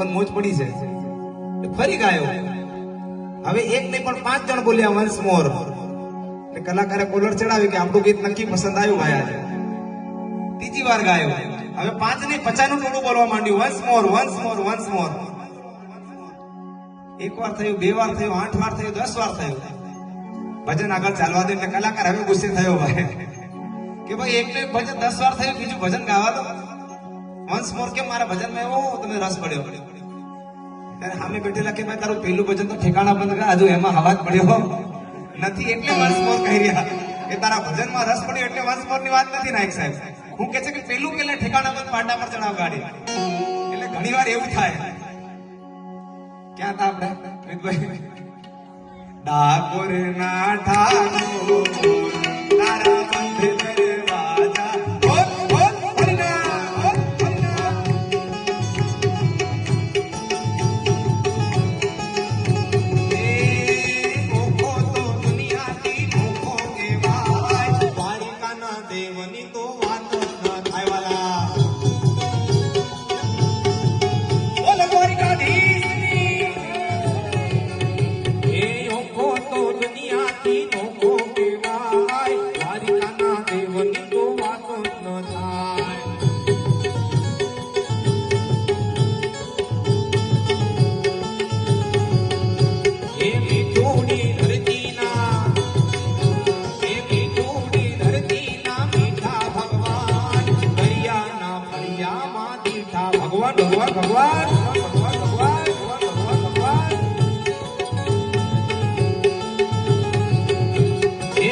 લોકોને મોજ પડી છે. ફરી ગાયો. હવે એક નહીં પણ 5 જણ બોલ્યા વન્સ મોર. કલાકારે કોલર ચડાવ્યું કે આપણું ગીત નક્કી પસંદ આવ્યું ભાઈ આજે. ત્રીજી વાર ગાયો. હવે 5 નહીં 50 નું ટોળું બોલવા માંડ્યું વન્સ મોર વન્સ મોર વન્સ મોર. એક વાર થયું, 2 વાર થયું, 8 વાર થયું, 10 વાર થયું. ભજન આગળ ચાલવા દે એટલે કલાકાર હવે ગુસ્સે થયો ભાઈ કે ભાઈ એકને ભજન 10 વાર થયું, બીજું ભજન ગાવા દો. વન્સ મોર કે મારા ભજનમાં એવો તમને રસ પડ્યો. ત્યારે સામે બેઠેલા કે ભાઈ તારું પહેલું ભજન તો ઠેકાણા બંધ કર, હજુ એમાં અવાજ પડ્યો નથી એટલે વન્સ મોર કહી રહ્યા કે તારા ભજનમાં રસ પડ્યો એટલે વન્સ મોર ની વાત નથી નાયક સાહેબ. હું કે છે કે પેલું પેલા ઠેકાણા બંધ પાટા પર ચડાવ ગાડી. એટલે ઘણી વાર એવું થાય. ક્યાં હતા આપણે ડાકોર ના ઠાકોર